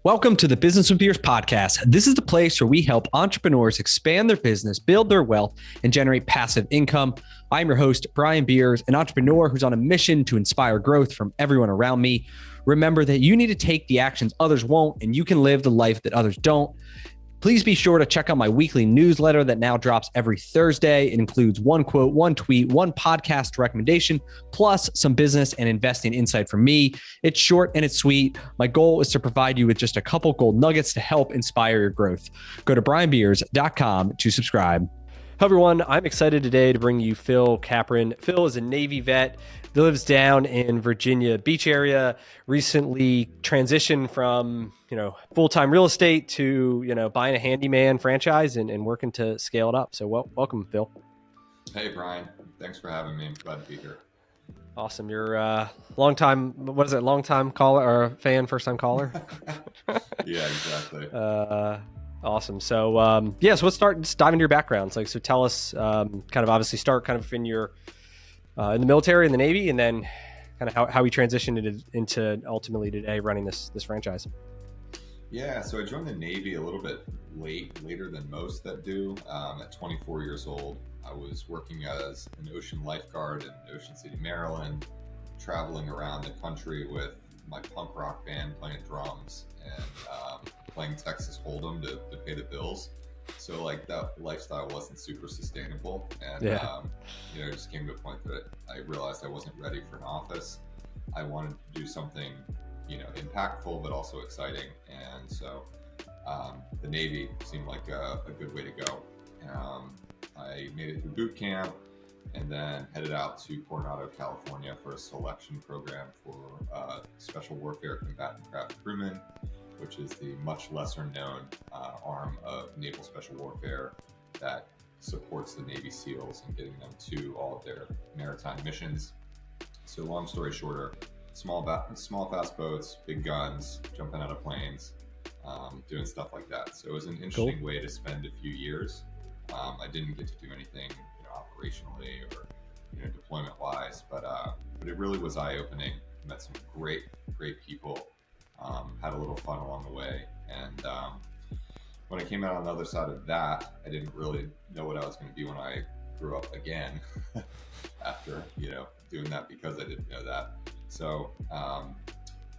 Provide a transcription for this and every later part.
Welcome to the Business with Beers podcast. This is the place where we help entrepreneurs expand their business, build their wealth, and generate passive income. I'm your host, Brian Beers, an entrepreneur who's on a mission to inspire growth from everyone around me. Remember that you need to take the actions others won't, and you can live the life that others don't. Please be sure to check out my weekly newsletter that now drops every Thursday. It includes one quote, one tweet, one podcast recommendation, plus some business and investing insight from me. It's short and it's sweet. My goal is to provide you with just a couple gold nuggets to help inspire your growth. Go to brianbeers.com to subscribe. Hello, everyone. I'm excited today to bring you Phil Capron. Phil is a Navy vet, lives down in Virginia Beach area, recently transitioned from, full-time real estate to, buying a Handyman franchise and working to scale it up. So welcome, Phil. Hey, Brian. Thanks for having me. I'm glad to be here. Awesome. You're a long-time caller or fan, first-time caller? Yeah, exactly. Awesome. So, so let's start just diving into your background. So tell us, obviously start in your, in the military, in the Navy, and then kind of how we transitioned into ultimately today running this franchise. Yeah. So I joined the Navy a little bit later than most that do. At 24 years old, I was working as an ocean lifeguard in Ocean City, Maryland, traveling around the country with my punk rock band, playing drums and, playing Texas Hold'em to pay the bills. So that lifestyle wasn't super sustainable. And, it just came to a point that I realized I wasn't ready for an office. I wanted to do something, impactful, but also exciting. And so, the Navy seemed like a good way to go. I made it through boot camp and then headed out to Coronado, California for a selection program for Special Warfare Combatant Craft Crewmen, which is the much lesser known arm of Naval Special Warfare that supports the Navy SEALs and getting them to all of their maritime missions. So long story shorter, small fast boats, big guns, jumping out of planes, doing stuff like that. So it was an interesting way to spend a few years. I didn't get to do anything operationally or deployment wise, but it really was eye-opening. Met some great people. Had a little fun along the way, and when I came out on the other side of that, I didn't really know what I was going to be when I grew up again after doing that, because I didn't know that. So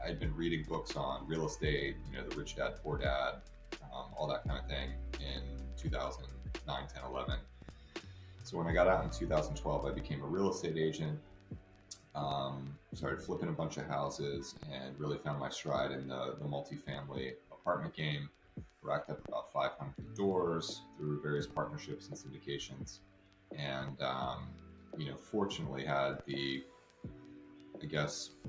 I'd been reading books on real estate, the Rich Dad Poor Dad, all that kind of thing in 2009, 10, 11. So when I got out in 2012, I became a real estate agent. Started flipping a bunch of houses and really found my stride in the multifamily apartment game. Racked up about 500 doors through various partnerships and syndications. And, fortunately had the,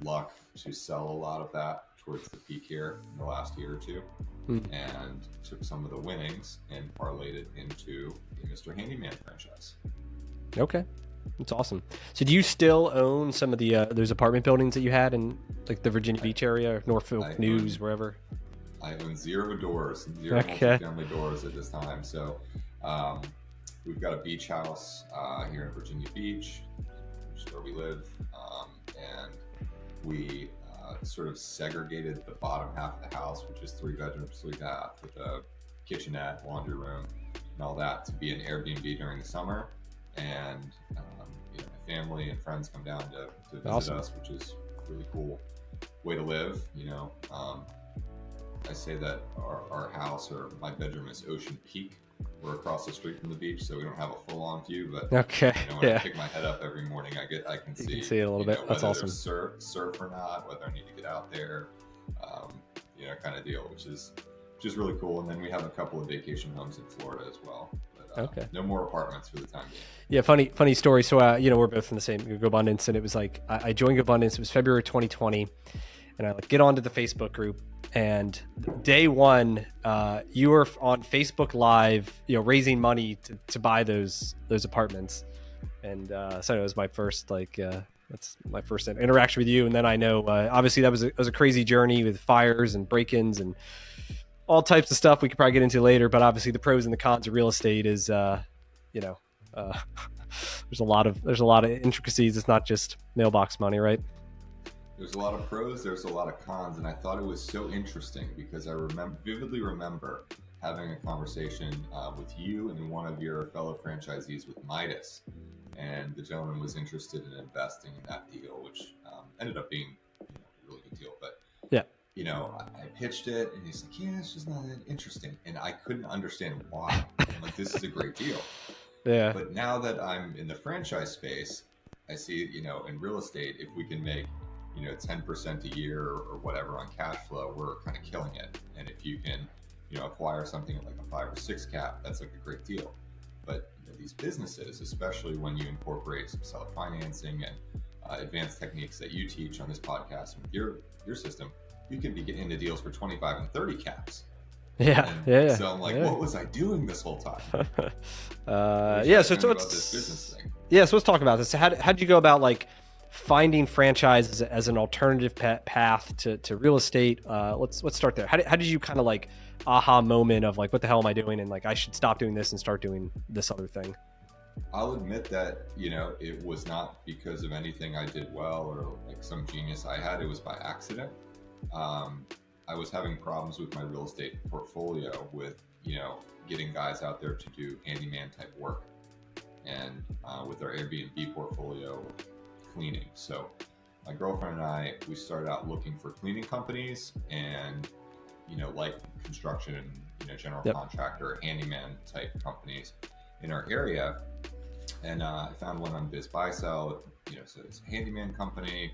luck to sell a lot of that towards the peak here in the last year or two. And took some of the winnings and parlayed it into a Mr. Handyman franchise. Okay. That's awesome. So do you still own some of the those apartment buildings that you had in the Virginia Beach area or Norfolk News, wherever? I own zero multifamily doors at this time. So we've got a beach house here in Virginia Beach, which is where we live. And we sort of segregated the bottom half of the house, which is 3 bedrooms, 3 bath, with a kitchenette, laundry room, and all that, to be an Airbnb during the summer. And my family and friends come down to visit us, which is a really cool way to live. I say that our house, or my bedroom, is Ocean Peak. We're across the street from the beach, so we don't have a full-on view. But when I pick my head up every morning, I can see it a little bit. That's awesome. Surf or not, whether I need to get out there, kind of deal, which is really cool. And then we have a couple of vacation homes in Florida as well. No more apartments for the time being. Yeah, funny story. So, we're both in the same GoBundance, and it was I joined GoBundance. It was February 2020, and I get onto the Facebook group. And day one, you were on Facebook Live, raising money to buy those apartments. And so it was my first that's my first interaction with you. And then I know obviously that was a crazy journey with fires and break-ins and all types of stuff we could probably get into later. But obviously the pros and the cons of real estate is there's a lot of intricacies. It's not just mailbox money, right? There's a lot of pros, there's a lot of cons, and I thought it was so interesting because I vividly remember having a conversation with you and one of your fellow franchisees with Midas, and the gentleman was interested in investing in that deal, which ended up being a really good deal. But Yeah. I pitched it, and he's like, "Yeah, it's just not that interesting," and I couldn't understand why. I'm like, "This is a great deal." Yeah. But now that I'm in the franchise space, I see, in real estate, if we can make 10% a year or whatever on cash flow, we're kind of killing it. And if you can, acquire something at like a 5 or 6 cap, that's like a great deal. But these businesses, especially when you incorporate some seller financing and advanced techniques that you teach on this podcast with your system, you could be getting into deals for 25 and 30 caps. Yeah. So I'm like, what was I doing this whole time? So it's about this business thing. Yeah, so let's talk about this. So how did you go about like finding franchise as an alternative path to real estate? Let's start there. How did you kind of like aha moment of like, what the hell am I doing? And like, I should stop doing this and start doing this other thing. I'll admit that, it was not because of anything I did well or like some genius I had. It was by accident. I was having problems with my real estate portfolio with, getting guys out there to do handyman type work, and with our Airbnb portfolio, cleaning. So my girlfriend and I, we started out looking for cleaning companies and, like construction and, general contractor, handyman type companies in our area. And I found one on Biz Buy Sell, so it's a handyman company,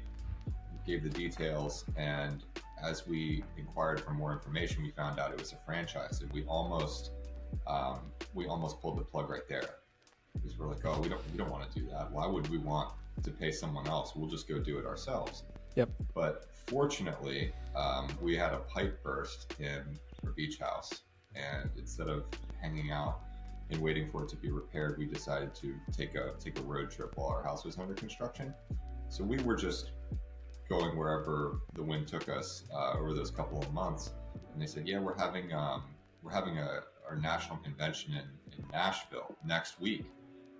gave the details, and as we inquired for more information, we found out it was a franchise, and we almost pulled the plug right there, because we're like, oh, we don't want to do that. Why would we want to pay someone else? We'll just go do it ourselves. Yep. But fortunately, we had a pipe burst in our beach house, and instead of hanging out and waiting for it to be repaired, we decided to take a road trip while our house was under construction. So we were just going wherever the wind took us over those couple of months, and they said, yeah, we're having our national convention in Nashville next week,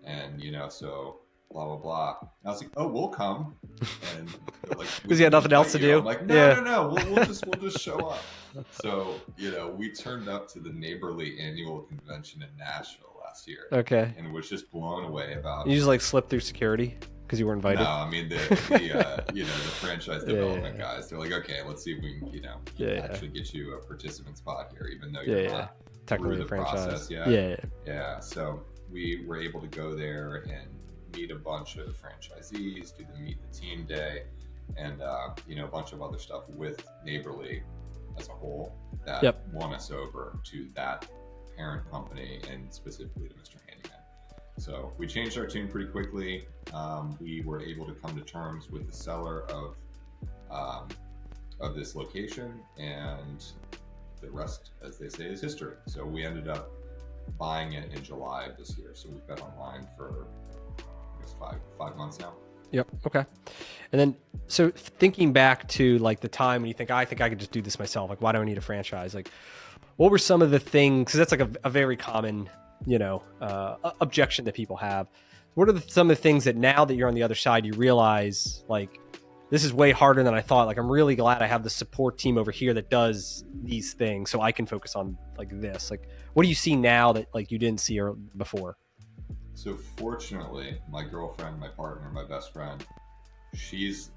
and so blah blah blah. And I was like, oh, we'll come. And like, because you had nothing else to do. I'm like, no, we'll just show up. So we turned up to the Neighborly annual convention in Nashville last year. Okay. And was just blown away about. You just like slipped through security because you were invited. No, I mean the franchise development guys. They're like, okay, let's see if we can actually get you a participant spot here, even though you're not technically through the franchise. Process yet. Yeah. So we were able to go there and meet a bunch of franchisees, do the meet the team day, and a bunch of other stuff with Neighborly as a whole that won us over to that parent company, and specifically to Mr. Handyman. So we changed our tune pretty quickly. We were able to come to terms with the seller of this location, and the rest, as they say, is history. So we ended up buying it in July of this year. So we've been online for I guess 5 months now. Yep. Okay. And then, so thinking back to like the time when you think, I think I could just do this myself. Like, why do I need a franchise? Like, what were some of the things? Because that's like a very common, objection that people have. What are some of the things that now that you're on the other side, you realize like, this is way harder than I thought. Like, I'm really glad I have the support team over here that does these things so I can focus on like this. Like, what do you see now that like you didn't see before? So fortunately, my girlfriend, my partner, my best friend, she's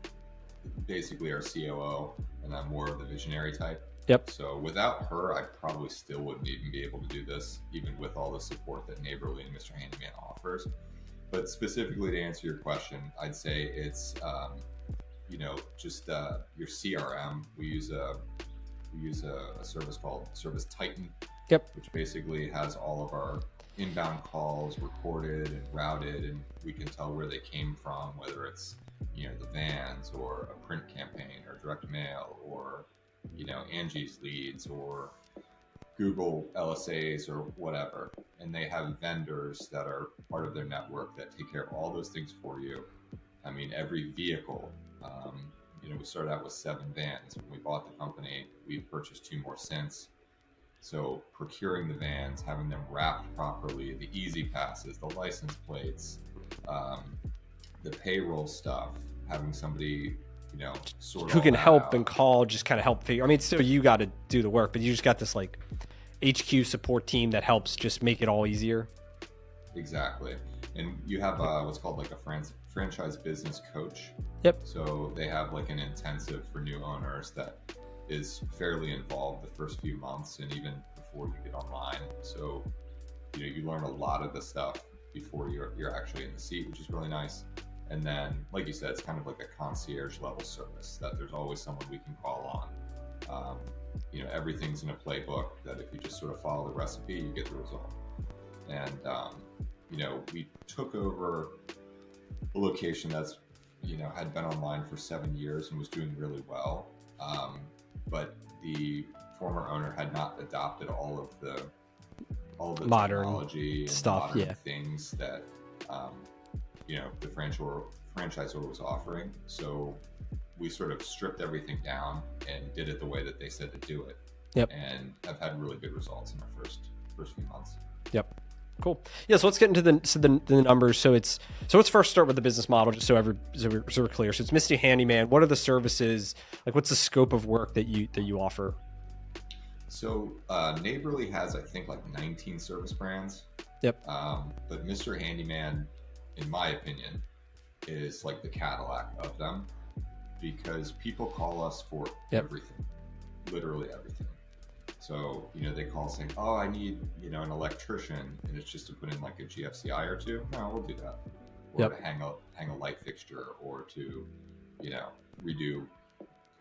basically our COO, and I'm more of the visionary type. Yep. So without her, I probably still wouldn't even be able to do this, even with all the support that Neighborly and Mr. Handyman offers. But specifically to answer your question, I'd say it's just your CRM. We use a service called Service Titan. Yep. Which basically has all of our inbound calls recorded and routed, and we can tell where they came from, whether it's the vans or a print campaign or direct mail or Angie's leads or Google LSAs or whatever. And they have vendors that are part of their network that take care of all those things for you. I mean, every vehicle, we started out with 7 vans. When we bought the company, we've purchased 2 more since. So procuring the vans, having them wrapped properly, the easy passes, the license plates, the payroll stuff, having somebody sort who all can that help out. and call, just kind of help figure. I mean, still you got to do the work, but you just got this like HQ support team that helps just make it all easier. Exactly. And you have what's called like a franchise business coach. Yep. So they have like an intensive for new owners that is fairly involved the first few months and even before you get online. So, you learn a lot of the stuff before you're actually in the seat, which is really nice. And then, like you said, it's kind of like a concierge level service that there's always someone we can call on. Everything's in a playbook that if you just sort of follow the recipe, you get the result. And, we took over a location that's, had been online for 7 years and was doing really well. But the former owner had not adopted all of the Modern technology and stuff, modern things that, the franchisor was offering. So we sort of stripped everything down and did it the way that they said to do it. Yep. And have had really good results in our first few months. Yep. Cool. Yeah. So let's get into the numbers. So let's first start with the business model, just so we're clear. So it's Misty Handyman. What are the services? Like, what's the scope of work that you offer? So Neighborly has, I think, like 19 service brands. Yep. But Mr. Handyman, in my opinion, is like the Cadillac of them, because people call us for everything, literally everything. So, they call saying, oh, I need, an electrician, and it's just to put in like a GFCI or two. No, we'll do that. Or to hang a light fixture, or to, redo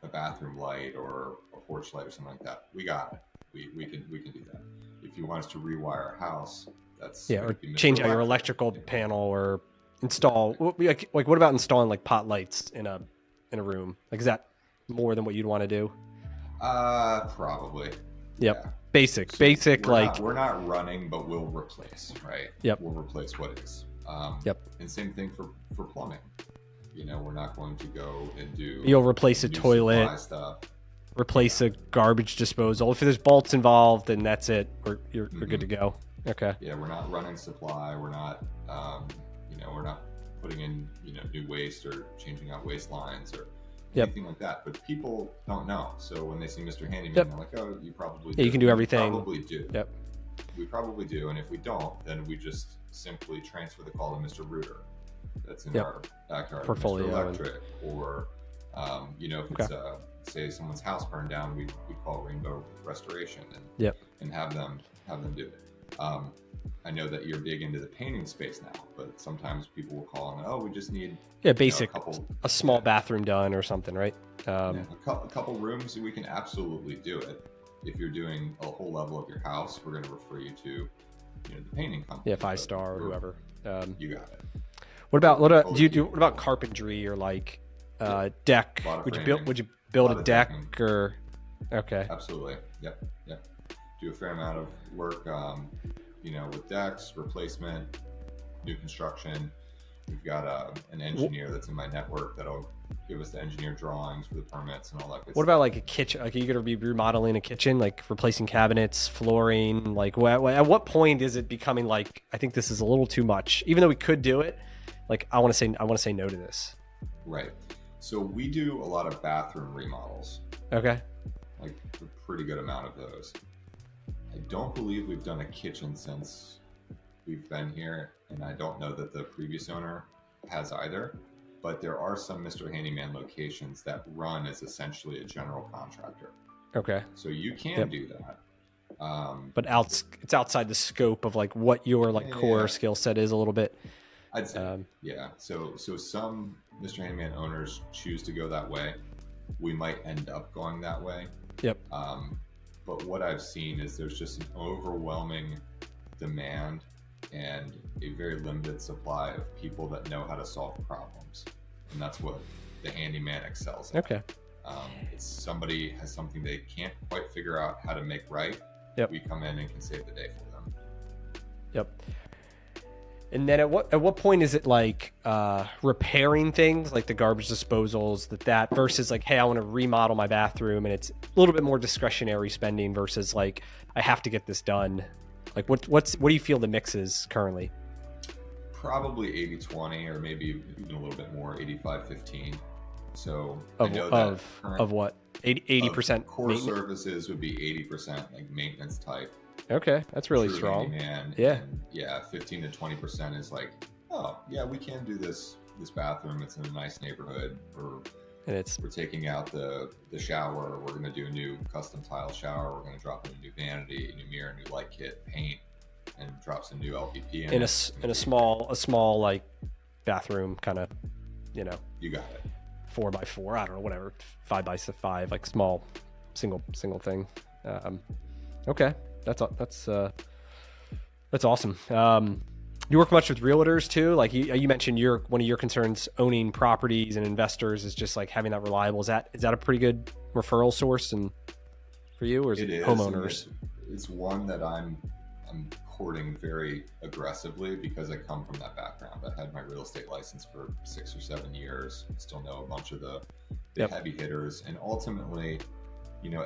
a bathroom light or a porch light or something like that. We got it. We can do that. If you want us to rewire a house, that's or change out your electrical panel, or install like what about installing like pot lights in a room? Like, is that more than what you'd want to do? Probably. Yep. Yeah. Basic. We're not running, but we'll replace, right? Yep. We'll replace what is. Yep. And same thing for plumbing. We're not going to go and do. You'll replace a toilet, stuff. Replace a garbage disposal. If there's bolts involved, then that's it. We're good to go. Okay. Yeah, we're not running supply. We're not, we're not putting in, new waste or changing out waste lines or anything like that. But people don't know. So when they see Mr. Handyman, they're like, oh, you probably do. You can do everything. We probably do. Yep. We probably do. And if we don't, then we just simply transfer the call to Mr. Rooter. That's in our backyard. Portfolio. Mr. Electric. Or, if it's say someone's house burned down, we call Rainbow Restoration and have them do it. I know that you're big into the painting space now, but sometimes people will call and we just need basic a small bathroom done or something, right? A couple rooms, we can absolutely do it. If you're doing a whole level of your house, we're going to refer you to the painting company. 5-star or whoever. You got it. What about carpentry or like deck? Would you build a deck or? Okay. Absolutely. Yep. Do a fair amount of work, with decks, replacement, new construction. We've got an engineer that's in my network that'll give us the engineer drawings for the permits and all that good stuff. What about like a kitchen? Like, are you going to be remodeling a kitchen, like replacing cabinets, flooring? Like, at what point is it becoming like, I think this is a little too much, even though we could do it? Like, I want to say no to this. Right. So we do a lot of bathroom remodels. Okay. Like a pretty good amount of those. I don't believe we've done a kitchen since we've been here, and I don't know that the previous owner has either. But there are some Mr. Handyman locations that run as essentially a general contractor. Okay. So you can do that. But it's outside the scope of like what your core skill set is a little bit. I'd say, So some Mr. Handyman owners choose to go that way. We might end up going that way. Yep. But what I've seen is there's just an overwhelming demand and a very limited supply of people that know how to solve problems. And that's what the handyman excels at. Okay. It's somebody has something they can't quite figure out how to make right. Yep. We come in and can save the day for them. Yep. And then at what point is it like repairing things like the garbage disposals that versus like, hey, I want to remodel my bathroom, and it's a little bit more discretionary spending versus like I have to get this done. Like what do you feel the mix is currently? Probably 80-20 or maybe even a little bit more, 85-15. So Of I know of what? 80% core services would be 80% like maintenance type. Okay, that's really true strong. Handyman, Yeah. and 15 to 20% is like, oh yeah, we can do this bathroom. It's in a nice neighborhood. We're taking out the shower. We're going to do a new custom tile shower. We're going to drop in a new vanity, a new mirror, a new light kit, paint, and drop some new LVP in a small like bathroom kind of, you got it. 4x4, I don't know, whatever, 5x5, like small single thing. Okay, that's awesome. You work much with realtors too? Like you mentioned, one of your concerns owning properties and investors is just like having that reliable. Is that a pretty good referral source and for you, or is it homeowners? It's one that I'm courting very aggressively because I come from that background. I had my real estate license for 6 or 7 years. Still know a bunch of the heavy hitters, and ultimately,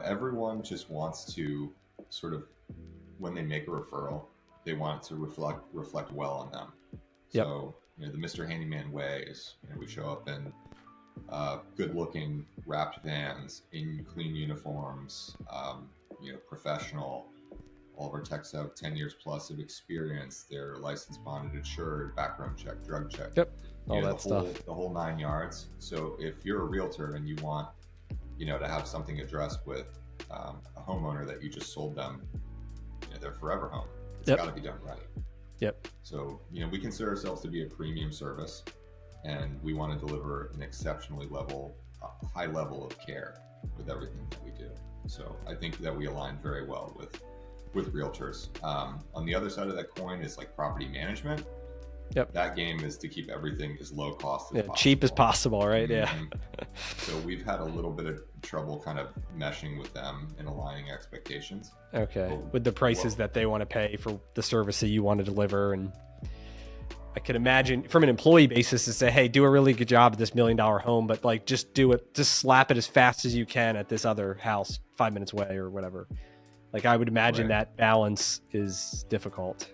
everyone just wants to sort of, when they make a referral, they want it to reflect well on them. So, the Mr. Handyman way is, we show up in good-looking wrapped vans, in clean uniforms, professional. All of our techs have 10 years plus of experience. They're licensed, bonded, insured, background check, drug check. Yep, all that stuff. The whole 9 yards. So if you're a realtor and you want, to have something addressed with a homeowner that you just sold them, their forever home, it's got to be done right. Yep. So, we consider ourselves to be a premium service, and we want to deliver an exceptionally high level of care with everything that we do. So I think that we align very well with realtors. On the other side of that coin is like property management. Yep. That game is to keep everything as low cost as possible. Cheap as possible, right? Mm-hmm. Yeah. So we've had a little bit of trouble kind of meshing with them and aligning expectations. Okay. With the prices that they want to pay for the service that you want to deliver. And I could imagine from an employee basis to say, hey, do a really good job at this $1 million home, but like just slap it as fast as you can at this other house 5 minutes away or whatever. Like I would imagine that balance is difficult.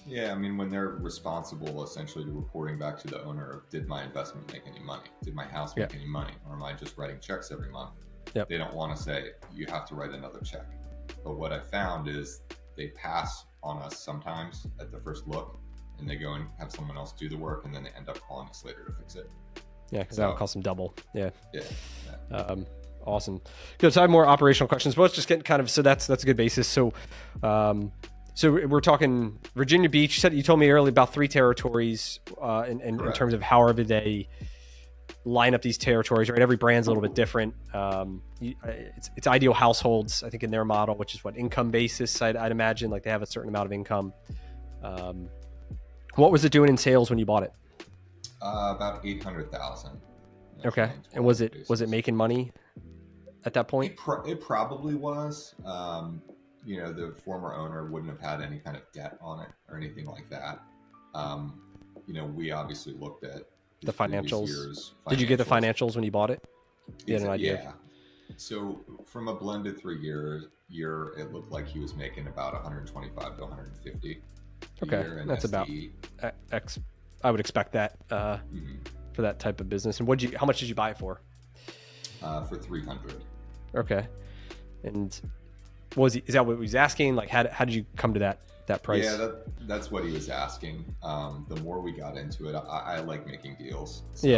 Yeah, I mean, when they're responsible essentially to reporting back to the owner of, did my investment make any money? Did my house make any money? Or am I just writing checks every month? Yep. They don't want to say, you have to write another check. But what I found is they pass on us sometimes at the first look, and they go and have someone else do the work, and then they end up calling us later to fix it. Yeah, because that'll cost them double. Yeah. Yeah. Awesome. Good. So I have more operational questions, but let's just get kind of, so that's a good basis. So, so we're talking Virginia Beach. You told me earlier about 3 territories, in terms of however they line up these territories, right? Every brand's a little bit different. It's Ideal Households, I think, in their model, which is what, income basis, I'd imagine, like they have a certain amount of income. What was it doing in sales when you bought it? About 800,000. Okay. And was it making money at that point? It probably was. The former owner wouldn't have had any kind of debt on it or anything like that. We obviously looked at the financials. Did you get the financials when you bought it? You had an idea? Yeah. So from a blended 3-year year, it looked like he was making about 125 to 150. Okay, that's about X. I would expect that for that type of business. And how much did you buy it for? For 300. Okay. And is that what he was asking? Like, how did you come to that price? Yeah, that's what he was asking. The more we got into it, I like making deals. So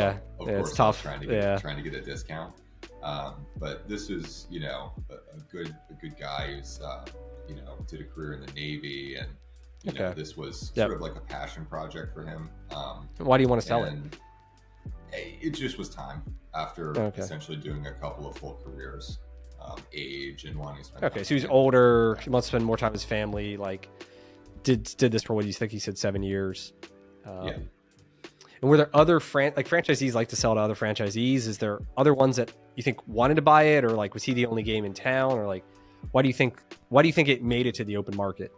of course, it's tough. Trying to get a discount. But this is, a good guy who's, did a career in the Navy, and this was sort of like a passion project for him. Why do you want to sell it? It just was time after essentially doing a couple of full careers, age and wanting to spend. Okay, so he's older. He wants to spend more time with his family. Like, did this for what do you think? He said 7 years. Yeah. And were there other franchisees like to sell to other franchisees? Is there other ones that you think wanted to buy it, or like was he the only game in town, or like why do you think it made it to the open market?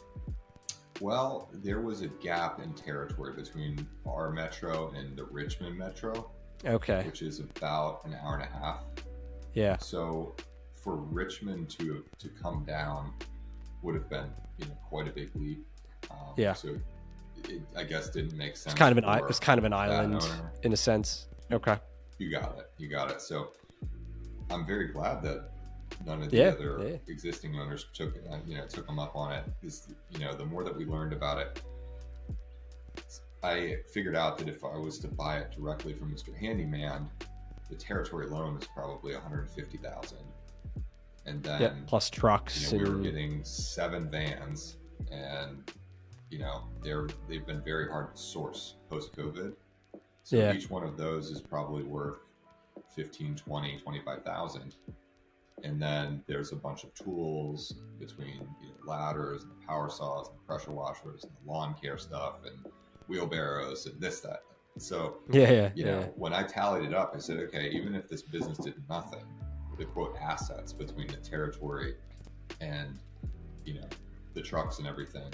Well, there was a gap in territory between our metro and the Richmond metro. Okay. Which is about an hour and a half. Yeah. So for Richmond to come down would have been quite a big leap. So it, I guess, didn't make sense. It's kind of an island in a sense. Okay. You got it. You got it. So I'm very glad that none of the Yeah, other yeah. existing owners took them up on it. Because the more that we learned about it, I figured out that if I was to buy it directly from Mr. Handyman, the territory loan was probably $150,000, and then plus trucks. we were getting 7 vans, and they've been very hard to source post COVID. So each one of those is probably worth 15, 20, 25,000. And then there's a bunch of tools between ladders and power saws and pressure washers and the lawn care stuff and wheelbarrows and this, that. So, when I tallied it up, I said, okay, even if this business did nothing, the quote assets between the territory and, the trucks and everything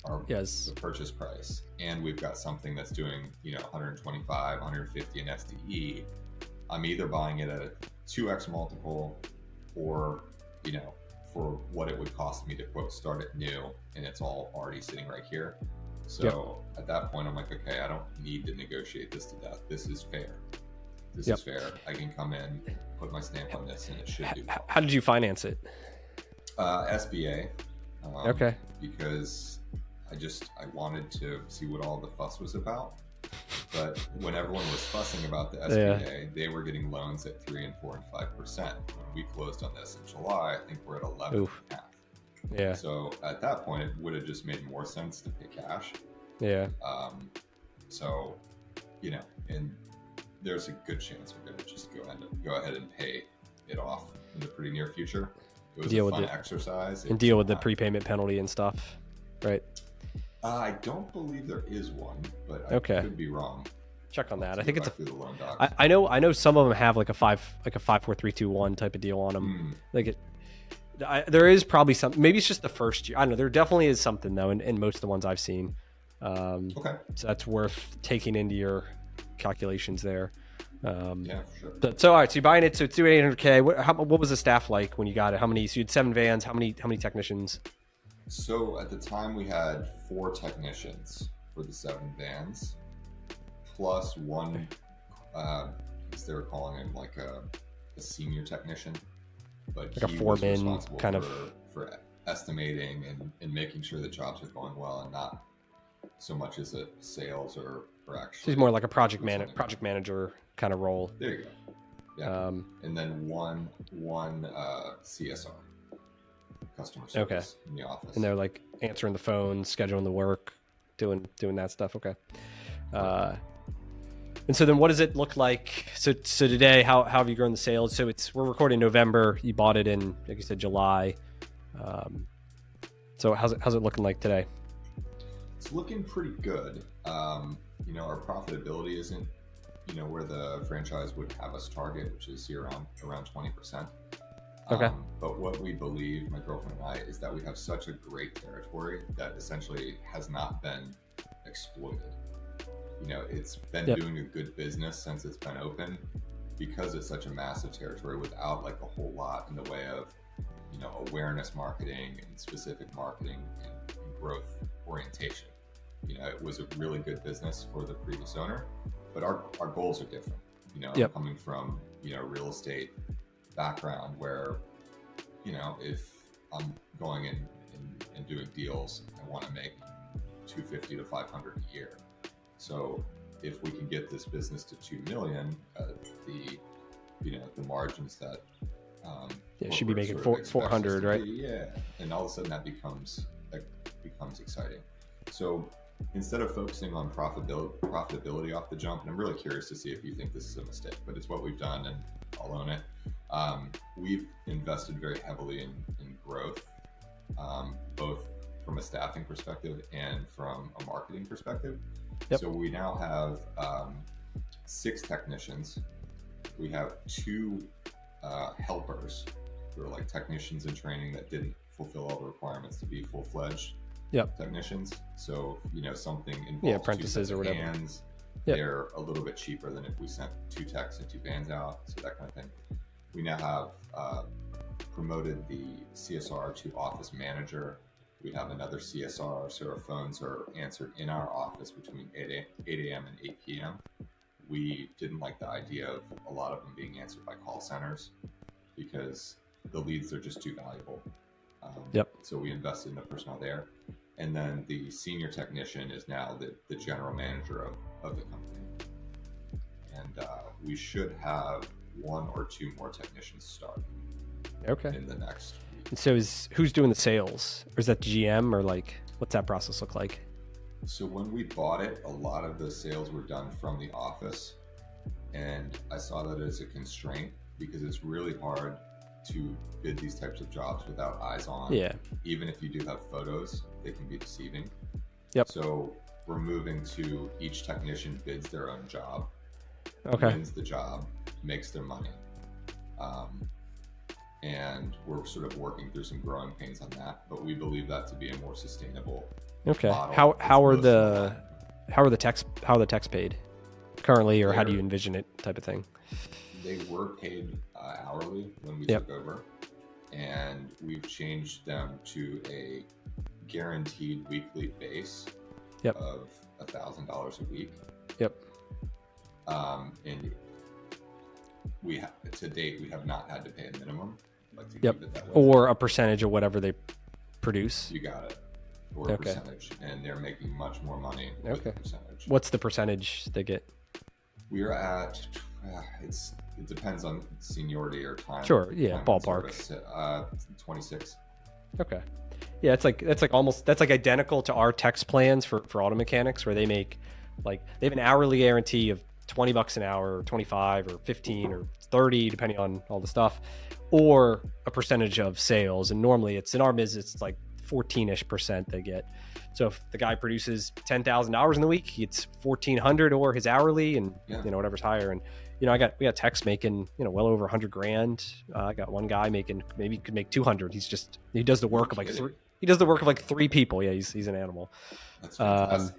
are the purchase price. And we've got something that's doing, 125, 150 in SDE. I'm either buying it at a 2x multiple or, for what it would cost me to quote start it new, and it's all already sitting right here. So at that point, I'm like, okay, I don't need to negotiate this to death. This is fair. This is fair. I can come in, put my stamp on this, and it should do well. How did you finance it? SBA. Okay. Because I wanted to see what all the fuss was about. But when everyone was fussing about the SBA, they were getting loans at 3% and 4% and 5%. When we closed on this in July, I think we're at 11.5%. Yeah. So at that point, it would have just made more sense to pay cash. Yeah. So, and there's a good chance we're going to just go ahead and pay it off in the pretty near future. It was a fun exercise. And deal with the prepayment penalty and stuff, right? I don't believe there is one, but I could be wrong. Check on that. I think it's the loan docs. I know some of them have like a 5-4-3-2-1 type of deal on them. There is probably some. Maybe it's just the first year. I don't know. There definitely is something though, in most of the ones I've seen. So that's worth taking into your calculations there. Yeah, for sure. So all right, so you're buying it. So it's $800K. What was the staff like when you got it? How many? So you had 7 vans. How many technicians? So at the time we had 4 technicians for the 7 vans, plus one. They were calling him like a senior technician, but like a foreman kind of for estimating and making sure the jobs are going well, and not so much as a sales or actually. So he's more like a project manager kind of role. There you go. Yeah. And then one CSR, customer service in the office. And they're like answering the phone, scheduling the work, doing that stuff. Okay. And so then what does it look like? So today, how have you grown the sales? So we're recording November. You bought it in, like you said, July. So how's it looking like today? It's looking pretty good. Our profitability isn't, where the franchise would have us target, which is here around 20%. Okay. But what we believe, my girlfriend and I, is that we have such a great territory that essentially has not been exploited. It's been doing a good business since it's been open, because it's such a massive territory without like a whole lot in the way of, awareness marketing and specific marketing and growth orientation. It was a really good business for the previous owner, but our goals are different. I'm coming from, real estate background where, if I'm going in and doing deals, I want to make $250 to $500 a year. So if we can get this business to $2 million, the margins that should be making 400, right? Yeah, and all of a sudden that becomes exciting. So instead of focusing on profitability off the jump, and I'm really curious to see if you think this is a mistake, but it's what we've done, and I'll own it. We've invested very heavily in growth, both from a staffing perspective and from a marketing perspective. So we now have 6 technicians. We have 2 helpers who are like technicians in training that didn't fulfill all the requirements to be full-fledged technicians. So, something involves apprentices or whatever. Hands, they're a little bit cheaper than if we sent 2 techs and 2 vans out, so that kind of thing. We now have promoted the CSR to office manager. We have another CSR, so our phones are answered in our office between 8 a.m. and 8 p.m. we didn't like the idea of a lot of them being answered by call centers because the leads are just too valuable. So we invested in the personnel there. And then the senior technician is now the general manager of the company. And we should have 1 or 2 more technicians start in the next week. And so who's doing the sales? Or is that GM, or like, what's that process look like? So when we bought it, a lot of the sales were done from the office. And I saw that as a constraint because it's really hard to bid these types of jobs without eyes on. Yeah. Even if you do have photos, they can be deceiving. Yep. So we're moving to each technician bids their own job, wins the job, makes their money. And we're sort of working through some growing pains on that, but we believe that to be a more sustainable model. How are the techs paid currently, or how do you envision it, type of thing? They were paid hourly when we took over, and we've changed them to a guaranteed weekly base of $1,000 a week. And to date, we have not had to pay a minimum. To keep it that way. Or a percentage of whatever they produce. You got it. Or a percentage, and they're making much more money with the percentage. What's the percentage they get? We're at it depends on seniority or time. Sure, yeah, ballpark. 26. Okay. Yeah, that's like identical to our text plans for auto mechanics, where they make they have an hourly guarantee of $20 an hour, or 25, or 15, or 30, depending on all the stuff, or a percentage of sales. And normally it's in our business, it's like 14-ish% they get. So if the guy produces $10,000 in the week, it's $1,400 or his hourly, and whatever's higher. And we got techs making well over $100,000. I got one guy making, maybe could make 200. He does the work of like three. He does the work of like 3 people. Yeah, he's an animal. That's fantastic.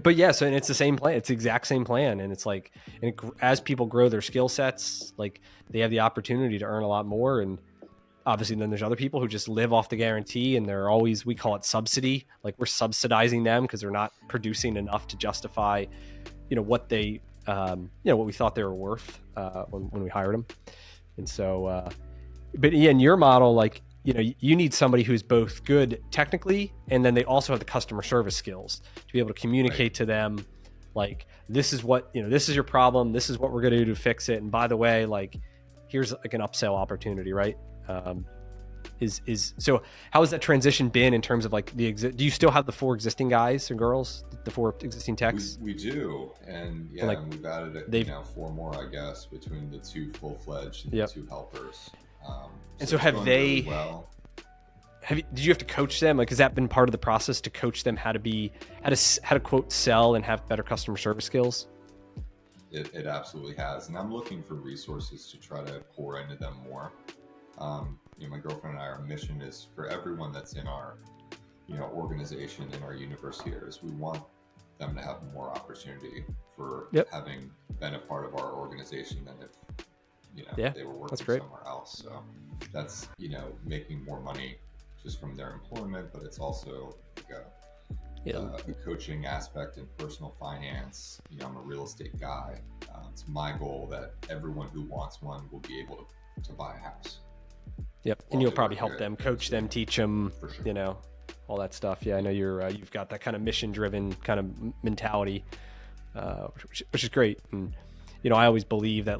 But yeah, so and it's the same plan. It's the exact same plan, and it's like, as people grow their skill sets, they have the opportunity to earn a lot more. And obviously, then there's other people who just live off the guarantee, and they're always, we call it subsidy. Like, we're subsidizing them because they're not producing enough to justify, what they, what we thought they were worth when we hired them. And so, but yeah, in your model, you need somebody who's both good technically, and then they also have the customer service skills to be able to communicate to them, this is what, this is your problem. This is what we're going to do to fix it. And by the way, here's an upsell opportunity, right? So how has that transition been in terms of do you still have the 4 existing guys and girls, the 4 existing techs? We do. And we've added 4 more, I guess, between the 2 full-fledged and the 2 helpers. And so have they, really well. Did you have to coach them? Has that been part of the process to coach them how to quote sell and have better customer service skills? It absolutely has. And I'm looking for resources to try to pour into them more. My girlfriend and I, our mission is for everyone that's in our, organization, in our universe here, is we want them to have more opportunity for having been a part of our organization than if, they were working somewhere else. So that's, making more money just from their employment, but it's also a coaching aspect in personal finance. I'm a real estate guy. It's my goal that everyone who wants one will be able to buy a house. And you'll probably help them, coach them, teach them, sure. All that stuff. Yeah, I know you've got that kind of mission-driven kind of mentality, which is great. And I always believe that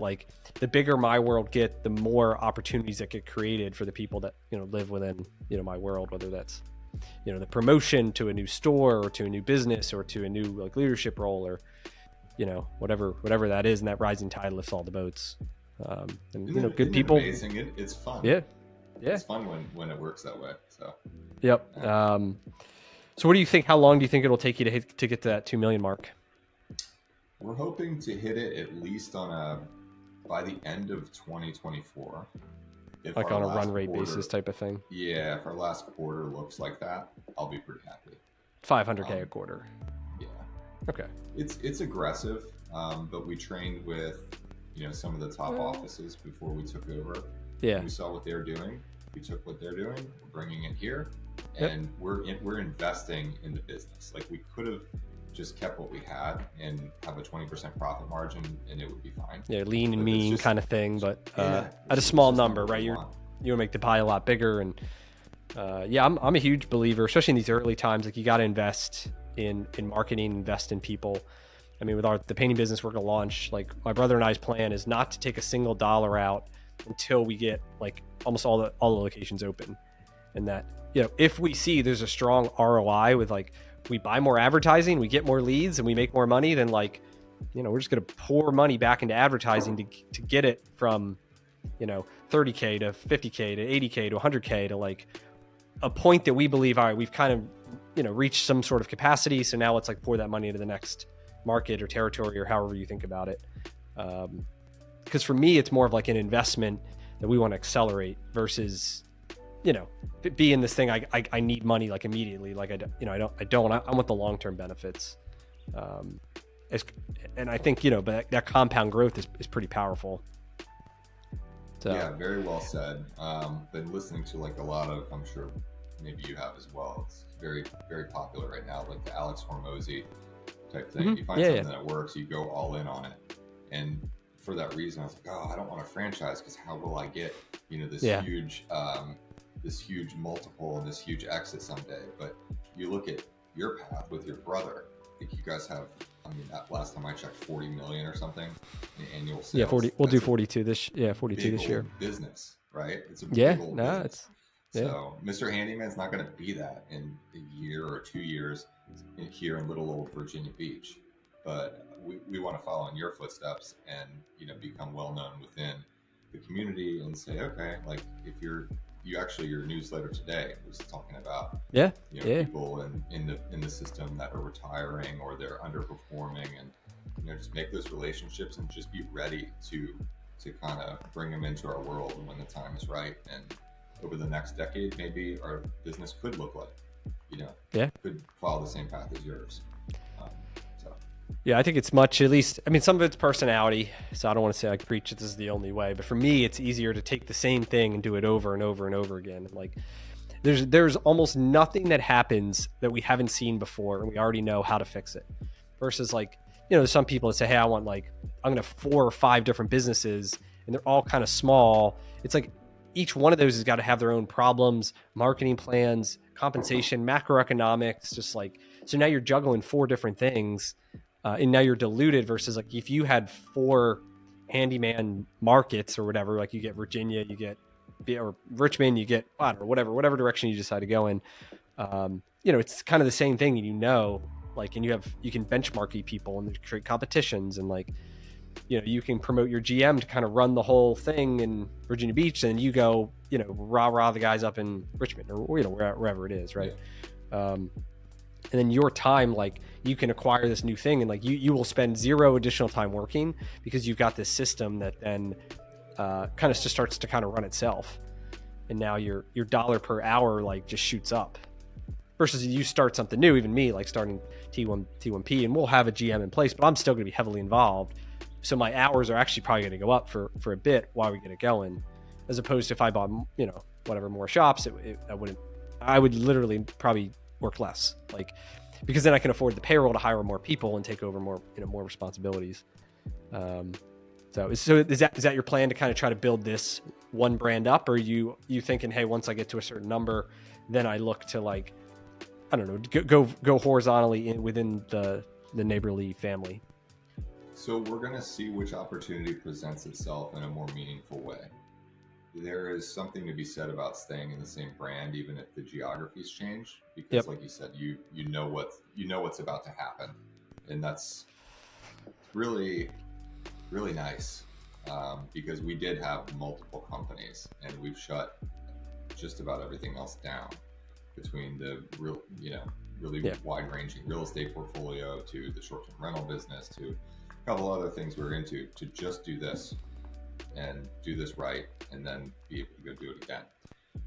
the bigger my world get, the more opportunities that get created for the people that live within my world, whether that's the promotion to a new store or to a new business or to a new leadership role, or whatever that is, and that rising tide lifts all the boats. And good people. Amazing. It's fun. Yeah. It's fun when it works that way. So. Yep. So what do you think? How long do you think it'll take you to get to that 2 million mark? We're hoping to hit it at least by the end of 2024. On a run rate basis type of thing. Yeah, if our last quarter looks like that, I'll be pretty happy. $500K a quarter. Yeah. Okay. It's aggressive, but we trained with some of the top offices before we took over. Yeah. We saw what they're doing. We took what they're doing. We're bringing it here, and we're investing in the business. We could have just kept what we had and have a 20% profit margin, and it would be fine. Yeah, lean and mean kind of thing, but at a just small the number, we right? You want. want to make the pie a lot bigger, and I'm a huge believer, especially in these early times. Like, you got to invest in marketing, invest in people. I mean, with the painting business we're gonna launch, like, my brother and I's plan is not to take a single dollar out until we get like almost all the locations open, and that, you know, if we see there's a strong ROI with, like, we buy more advertising, we get more leads, and we make more money, then, like, you know, we're just going to pour money back into advertising to get it from, you know, 30K to 50K to 80K to 100K to, like, a point that we believe, all right, we've kind of, you know, reached some sort of capacity. So now let's, like, pour that money into the next market or territory or however you think about it. Because for me, it's more of like an investment that we want to accelerate versus, you know, be in this thing. I need money, like, immediately. Like, I want the long-term benefits. And I think, you know, but that compound growth is pretty powerful. So. Yeah, very well said. Been listening to, like, a lot of, I'm sure maybe you have as well. It's very, very popular right now, like the Alex Hormozy type thing. Mm-hmm. You find something that works, you go all in on it. And for that reason, I was like, oh, I don't want to franchise, because how will I get, you know, this huge multiple and this huge exit someday? But you look at your path with your brother. I think you guys have, I mean, last time I checked, 40 million or something in annual sales. Yeah, 40. We'll do 42 this. Yeah, 42 this year. Business, right? It's a big old business. It's. So Mr. Handyman's not going to be that in a year or 2 years here in little old Virginia Beach. But we want to follow in your footsteps and, you know, become well known within the community and say, okay, like, if your newsletter today was talking about people in the system that are retiring or they're underperforming, and, you know, just make those relationships and just be ready to kind of bring them into our world when the time is right. And over the next decade, maybe our business could look like, you know, could follow the same path as yours. Yeah, I think it's much, at least, I mean, some of it's personality, so I don't want to say, like, preach this is the only way, but for me, it's easier to take the same thing and do it over and over and over again. Like, there's almost nothing that happens that we haven't seen before, and we already know how to fix it. Versus, like, you know, there's some people that say, hey, I'm going to have 4 or 5 different businesses, and they're all kind of small. It's like each one of those has got to have their own problems, marketing plans, compensation, macroeconomics, just like, so now you're juggling 4 different things. And now you're diluted versus, like, if you had 4 handyman markets or whatever, like, you get Virginia, you get, or Richmond, you get, I don't know, whatever direction you decide to go in. You know, it's kind of the same thing, and, you know, like, and you can benchmark people and create competitions, and, like, you know, you can promote your GM to kind of run the whole thing in Virginia Beach, and you go, you know, rah the guys up in Richmond or, you know, wherever it is, right? And then your time, like, you can acquire this new thing, and, like, you will spend 0 additional time working because you've got this system that then kind of just starts to kind of run itself. And now your dollar per hour, like, just shoots up. Versus you start something new, even me, like starting T1P, and we'll have a GM in place, but I'm still going to be heavily involved. So my hours are actually probably going to go up for a bit while we get it going, as opposed to if I bought, you know, whatever, more shops, I would literally probably work less, like, because then I can afford the payroll to hire more people and take over more, you know, more responsibilities. So is that your plan, to kind of try to build this one brand up, or you thinking, hey, once I get to a certain number, then I look to, like, I don't know, go horizontally within the neighborly family? So we're going to see which opportunity presents itself in a more meaningful way. There is something to be said about staying in the same brand, even if the geographies change, because like you said, you know what's about to happen, and that's really, really nice, because we did have multiple companies, and we've shut just about everything else down, between the really wide-ranging real estate portfolio to the short-term rental business to a couple other things we're into, to just do this and do this right, and then be able to go do it again.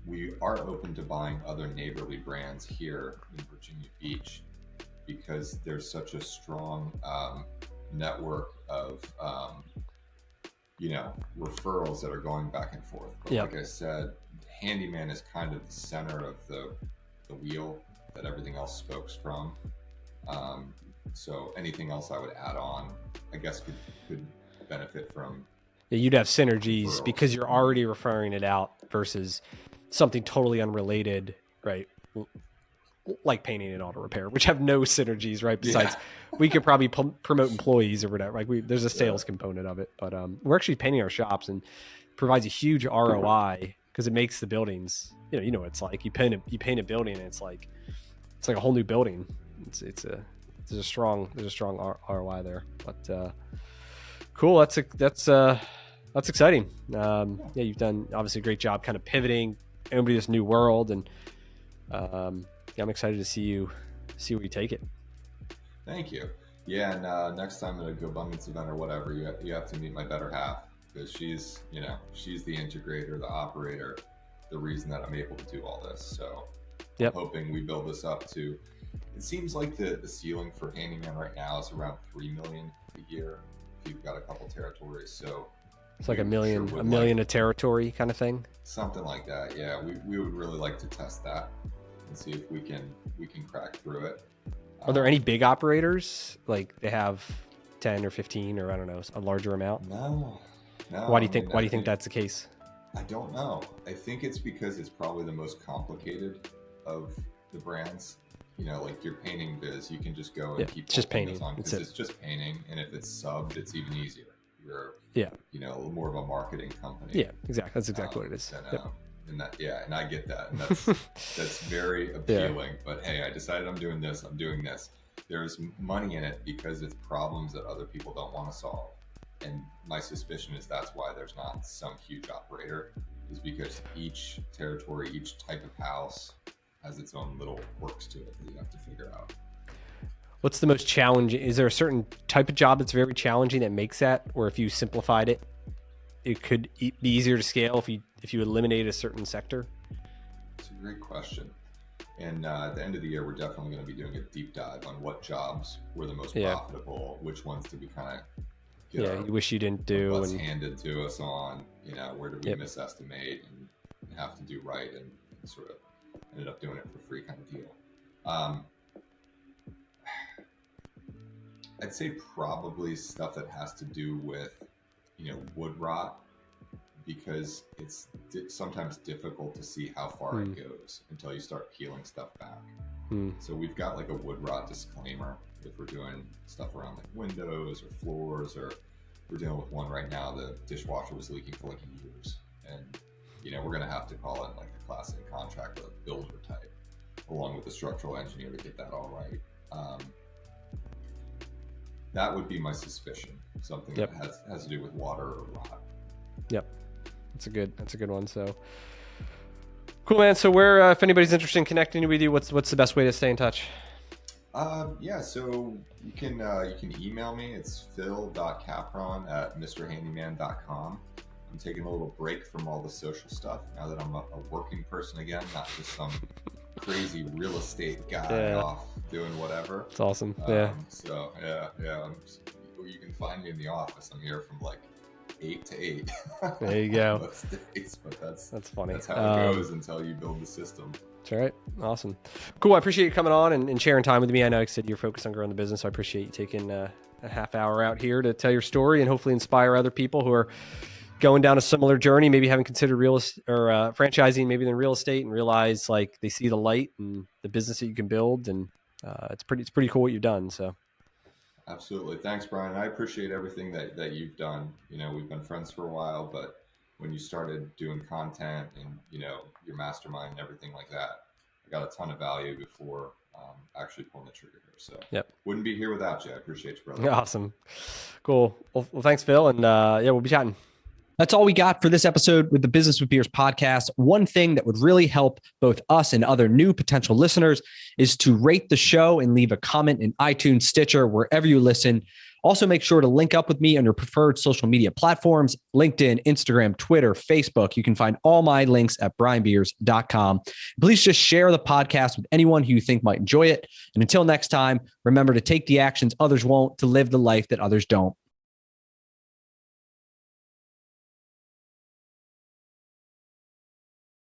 We are open to buying other neighborly brands here in Virginia Beach, because there's such a strong network of referrals that are going back and forth. But like I said, Handyman is kind of the center of the wheel that everything else spokes from. So anything else I would add on, I guess could benefit from. Yeah, you'd have synergies referrals. because you're already referring it out versus something totally unrelated, right? Like painting and auto repair, which have no synergies, right? Besides, we could probably promote employees or whatever. Like there's a sales component of it, but we're actually painting our shops and provides a huge ROI because it makes the buildings. You know what it's like. You paint a building, and it's like a whole new building. There's a strong ROI there, but cool. That's exciting. Yeah, you've done obviously a great job kind of pivoting into this new world, and yeah, I'm excited to see where you take it. Thank you. Yeah, and next time at a GoBundance event or whatever, you have to meet my better half, because she's the integrator, the operator, the reason that I'm able to do all this. So I'm hoping we build this up to. It seems like the ceiling for Handyman right now is around $3 million a year if you've got a couple territories. So it's like a million a territory kind of thing. Something like that. Yeah, we would really like to test that and see if we can crack through it. Are there any big operators, like they have 10 or 15 or I don't know, a larger amount? No. Why do you think that's the case? I don't know. I think it's because it's probably the most complicated of the brands. Like your painting biz, you can just go and keep just painting on because it's just painting, and if it's subbed, it's even easier. You're more of a marketing company. Yeah, exactly. That's exactly what it is. And I get that, and that's very appealing. But hey, I decided I'm doing this. There's money in it because it's problems that other people don't want to solve. And my suspicion is that's why there's not some huge operator, is because each territory, each type of house has its own little quirks to it that you have to figure out. What's the most challenging? Is there a certain type of job that's very challenging that makes that, or if you simplified it, it could be easier to scale if you eliminate a certain sector? It's a great question. And at the end of the year, we're definitely going to be doing a deep dive on what jobs were the most profitable, which ones did we kind of you wish you didn't do, what's handed to us on, where did we misestimate and have to do right, and sort of ended up doing it for free kind of deal. I'd say probably stuff that has to do with, wood rot, because it's sometimes difficult to see how far it goes until you start peeling stuff back. So we've got like a wood rot disclaimer if we're doing stuff around like windows or floors, or we're dealing with one right now, the dishwasher was leaking for like years, and we're going to have to call it like a Class A contract or a builder type, along with the structural engineer to get that all right. That would be my suspicion. Something that has to do with water or rot. Yep. That's a good one. So cool, man. So where, if anybody's interested in connecting with you, what's the best way to stay in touch? So you can email me. It's phil.capron@mrhandyman.com. I'm taking a little break from all the social stuff now that I'm a working person again, not just some crazy real estate guy off doing whatever. It's awesome. So you can find me in the office. I'm here from like 8 to 8. There you go. Most days, but that's funny. That's how it goes until you build the system. That's all right. Awesome. Cool. I appreciate you coming on and sharing time with me. I know you said you're focused on growing the business, so I appreciate you taking a half hour out here to tell your story and hopefully inspire other people who are going down a similar journey, maybe haven't considered real estate or franchising, maybe in real estate, and realize like they see the light and the business that you can build, and it's pretty cool what you've done. So. Absolutely. Thanks, Brian. I appreciate everything that you've done. We've been friends for a while, but when you started doing content and, your mastermind and everything like that, I got a ton of value before actually pulling the trigger here. So wouldn't be here without you. I appreciate you, brother. Awesome. Cool. Well, thanks, Phil. And we'll be chatting. That's all we got for this episode with the Business with Beers podcast. One thing that would really help both us and other new potential listeners is to rate the show and leave a comment in iTunes, Stitcher, wherever you listen. Also, make sure to link up with me on your preferred social media platforms, LinkedIn, Instagram, Twitter, Facebook. You can find all my links at brianbeers.com. Please just share the podcast with anyone who you think might enjoy it. And until next time, remember to take the actions others won't, to live the life that others don't.